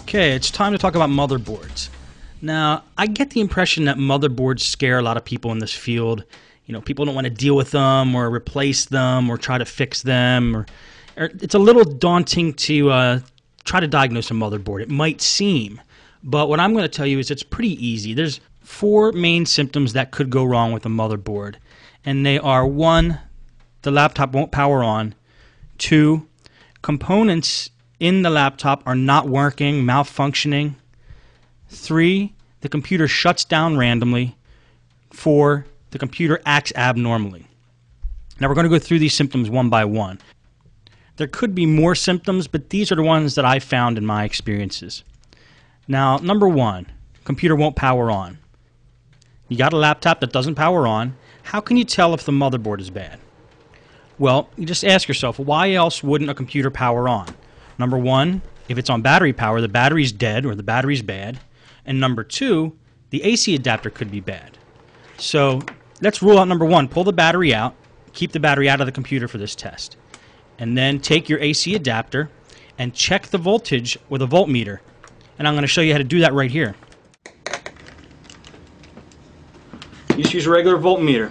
Okay, it's time to talk about motherboards. Now, I get the impression that motherboards scare a lot of people in this field. You know, people don't want to deal with them or replace them or try to fix them. Or it's a little daunting to try to diagnose a motherboard. It might seem, but what I'm going to tell you is it's pretty easy. There's 4 main symptoms that could go wrong with a motherboard, and they are: 1, the laptop won't power on; 2, components in the laptop are not working, malfunctioning; 3, the computer shuts down randomly; 4, the computer acts abnormally. Now we're going to go through these symptoms one by one. There could be more symptoms, but these are the ones that I found in my experiences. Now, number 1, computer won't power on. You got a laptop that doesn't power on. How can you tell if the motherboard is bad? Well, you just ask yourself, why else wouldn't a computer power on? Number 1, if it's on battery power, the battery's dead or the battery's bad. And number 2, the AC adapter could be bad. So let's rule out number 1. Pull the battery out. Keep the battery out of the computer for this test. And then take your AC adapter and check the voltage with a voltmeter. And I'm going to show you how to do that right here. You just use a regular voltmeter.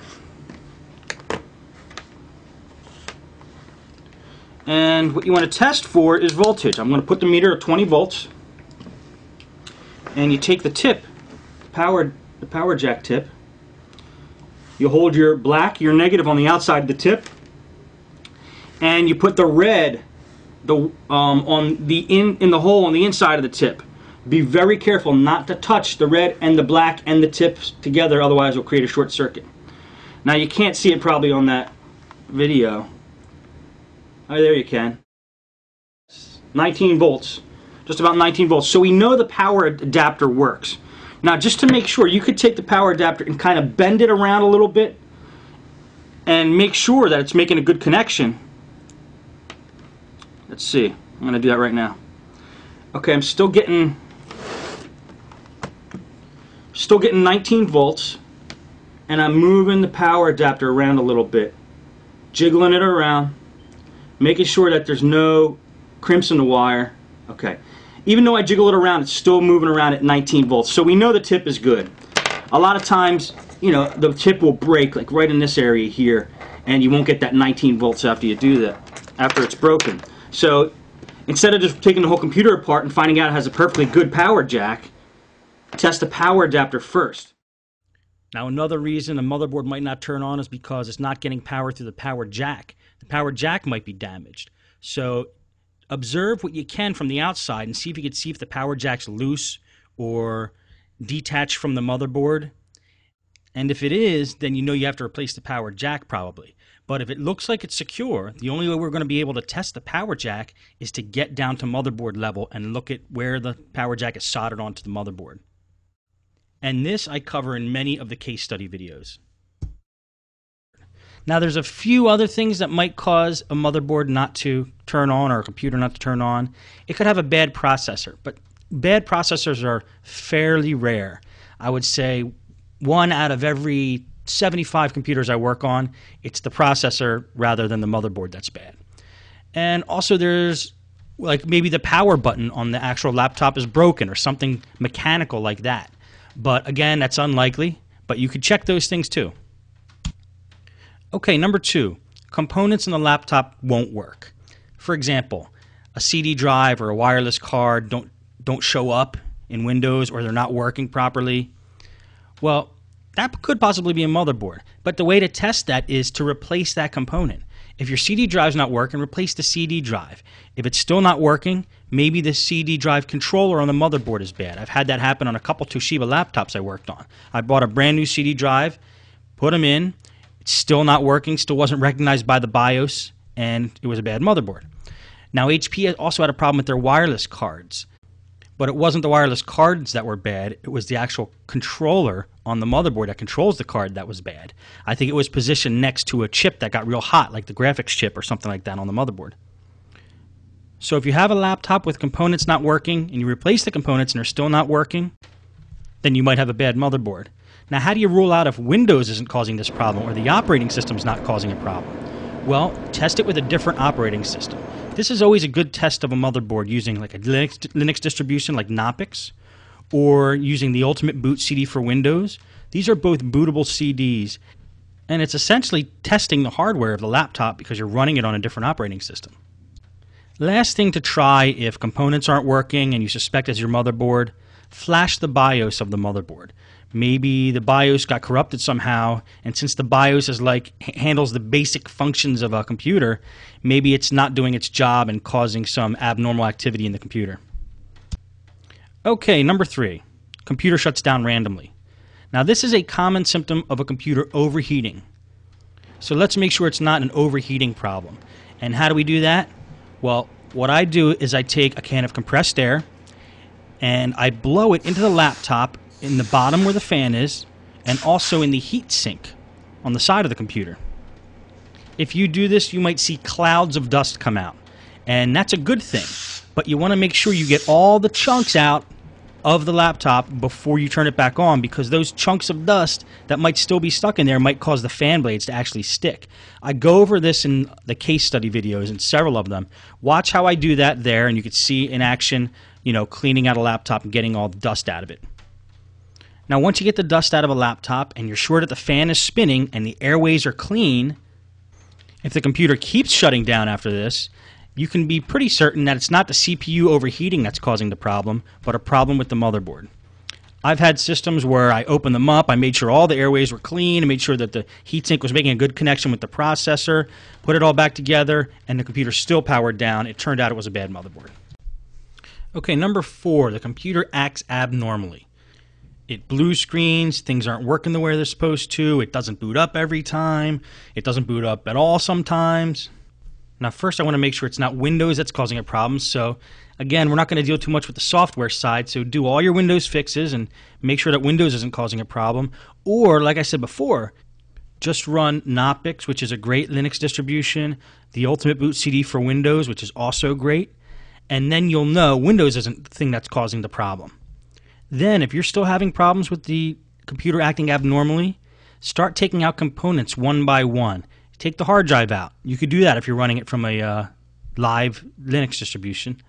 And what you want to test for is voltage. I'm going to put the meter at 20 volts. And you take the tip, the power jack tip. You hold your black, your negative on the outside of the tip. And you put the red in the hole on the inside of the tip. Be very careful not to touch the red and the black and the tips together, otherwise it'll create a short circuit. Now you can't see it probably on that video. Oh, there you can. 19 volts. Just about 19 volts. So we know the power adapter works. Now, just to make sure, you could take the power adapter and kind of bend it around a little bit and make sure that it's making a good connection. Let's see. I'm going to do that right now. Okay, I'm still getting 19 volts, and I'm moving the power adapter around a little bit, jiggling it around, making sure that there's no crimps in the wire. Okay. Even though I jiggle it around, it's still moving around at 19 volts. So we know the tip is good. A lot of times, you know, the tip will break, like right in this area here, and you won't get that 19 volts after you do that, after it's broken. So instead of just taking the whole computer apart and finding out it has a perfectly good power jack, test the power adapter first. Now, another reason a motherboard might not turn on is because it's not getting power through the power jack. The power jack might be damaged. So observe what you can from the outside and see if you can see if the power jack's loose or detached from the motherboard. And if it is, then you know you have to replace the power jack probably. But if it looks like it's secure, the only way we're going to be able to test the power jack is to get down to motherboard level and look at where the power jack is soldered onto the motherboard. And this I cover in many of the case study videos. Now, there's a few other things that might cause a motherboard not to turn on or a computer not to turn on. It could have a bad processor, but bad processors are fairly rare. I would say 1 out of every 75 computers I work on, it's the processor rather than the motherboard that's bad. And also there's, like, maybe the power button on the actual laptop is broken or something mechanical like that. But again, that's unlikely, but you could check those things too. Okay, number 2, components in the laptop won't work. For example, a CD drive or a wireless card don't show up in Windows, or they're not working properly. Well, that could possibly be a motherboard, but the way to test that is to replace that component. If your CD drive's not working, replace the CD drive. If it's still not working, maybe the CD drive controller on the motherboard is bad. I've had that happen on a couple Toshiba laptops I worked on. I bought a brand new CD drive, put them in, it's still not working, still wasn't recognized by the BIOS, and it was a bad motherboard. Now, HP also had a problem with their wireless cards, but it wasn't the wireless cards that were bad, it was the actual controller on the motherboard that controls the card that was bad. I think it was positioned next to a chip that got real hot, like the graphics chip or something like that on the motherboard. So if you have a laptop with components not working, and you replace the components and they're still not working, then you might have a bad motherboard. Now, how do you rule out if Windows isn't causing this problem or the operating system's not causing a problem? Well, test it with a different operating system. This is always a good test of a motherboard using like a Linux distribution like Knoppix, or using the Ultimate Boot CD for Windows. These are both bootable CDs, and it's essentially testing the hardware of the laptop because you're running it on a different operating system. Last thing to try if components aren't working and you suspect it's your motherboard, flash the BIOS of the motherboard. Maybe the BIOS got corrupted somehow, and since the BIOS is handles the basic functions of a computer, maybe it's not doing its job and causing some abnormal activity in the computer. Okay, number 3, computer shuts down randomly. Now this is a common symptom of a computer overheating. So let's make sure it's not an overheating problem. And how do we do that? Well, what I do is I take a can of compressed air and I blow it into the laptop in the bottom where the fan is, and also in the heat sink on the side of the computer. If you do this, you might see clouds of dust come out, and that's a good thing, but you want to make sure you get all the chunks out of the laptop before you turn it back on, because those chunks of dust that might still be stuck in there might cause the fan blades to actually stick. I go over this in the case study videos, and several of them. Watch how I do that there, and you can see in action, cleaning out a laptop and getting all the dust out of it. Now, once you get the dust out of a laptop and you're sure that the fan is spinning and the airways are clean, if the computer keeps shutting down after this, you can be pretty certain that it's not the CPU overheating that's causing the problem, but a problem with the motherboard. I've had systems where I opened them up, I made sure all the airways were clean, and made sure that the heatsink was making a good connection with the processor, put it all back together, and the computer still powered down. It turned out it was a bad motherboard. Okay, number 4, the computer acts abnormally. It blue screens, things aren't working the way they're supposed to, it doesn't boot up every time, it doesn't boot up at all sometimes. Now first I want to make sure it's not Windows that's causing a problem, so again, we're not going to deal too much with the software side, so do all your Windows fixes and make sure that Windows isn't causing a problem. Or, like I said before, just run Knoppix, which is a great Linux distribution, the Ultimate Boot CD for Windows, which is also great, and then you'll know Windows isn't the thing that's causing the problem. Then, if you're still having problems with the computer acting abnormally, start taking out components one by one. Take the hard drive out. You could do that if you're running it from a live Linux distribution.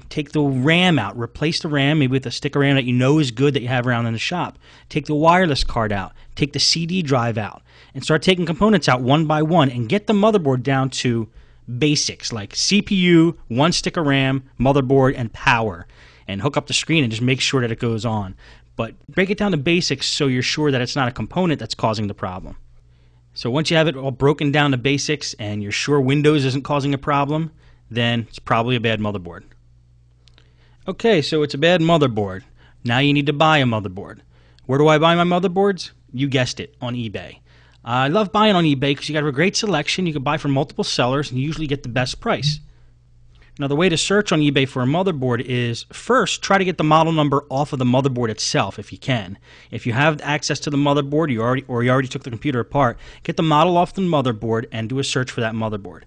Take the RAM out. Replace the RAM, maybe with a stick of RAM that you know is good that you have around in the shop. Take the wireless card out. Take the CD drive out. And start taking components out one by one and get the motherboard down to basics like CPU, one stick of RAM, motherboard, and power. And hook up the screen and just make sure that it goes on. But break it down to basics so you're sure that it's not a component that's causing the problem. So once you have it all broken down to basics and you're sure Windows isn't causing a problem, then it's probably a bad motherboard. Okay, so it's a bad motherboard. Now you need to buy a motherboard. Where do I buy my motherboards? You guessed it, on eBay. I love buying on eBay because you got a great selection. You can buy from multiple sellers and you usually get the best price. Now, the way to search on eBay for a motherboard is first try to get the model number off of the motherboard itself if you can. If you have access to the motherboard, you already took the computer apart, get the model off the motherboard and do a search for that motherboard.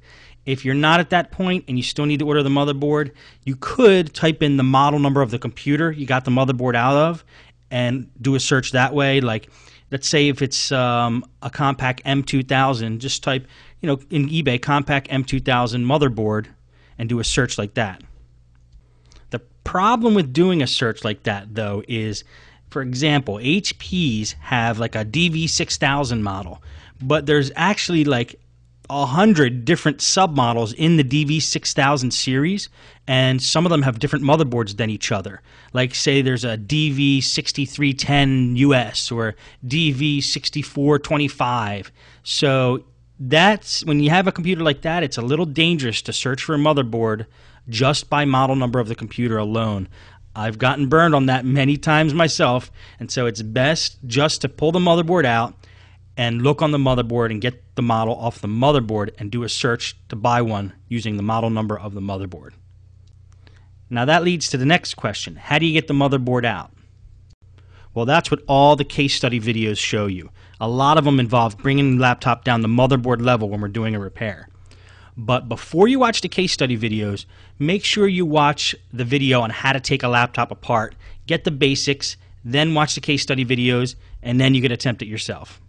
If you're not at that point and you still need to order the motherboard, you could type in the model number of the computer you got the motherboard out of and do a search that way. Like, let's say if it's a Compaq M2000, just type, in eBay, Compaq M2000 motherboard, and do a search like that. The problem with doing a search like that, though, is, for example, HPs have like a DV6000 model, but there's actually like 100 different submodels in the DV6000 series, and some of them have different motherboards than each other. Like, say there's a DV6310 US or DV6425. So that's when you have a computer like that, it's a little dangerous to search for a motherboard just by model number of the computer alone. I've gotten burned on that many times myself, and so it's best just to pull the motherboard out and look on the motherboard and get the model off the motherboard and do a search to buy one using the model number of the motherboard. Now that leads to the next question. How do you get the motherboard out? Well, that's what all the case study videos show you. A lot of them involve bringing the laptop down the motherboard level when we're doing a repair. But before you watch the case study videos, make sure you watch the video on how to take a laptop apart, get the basics, then watch the case study videos, and then you can attempt it yourself.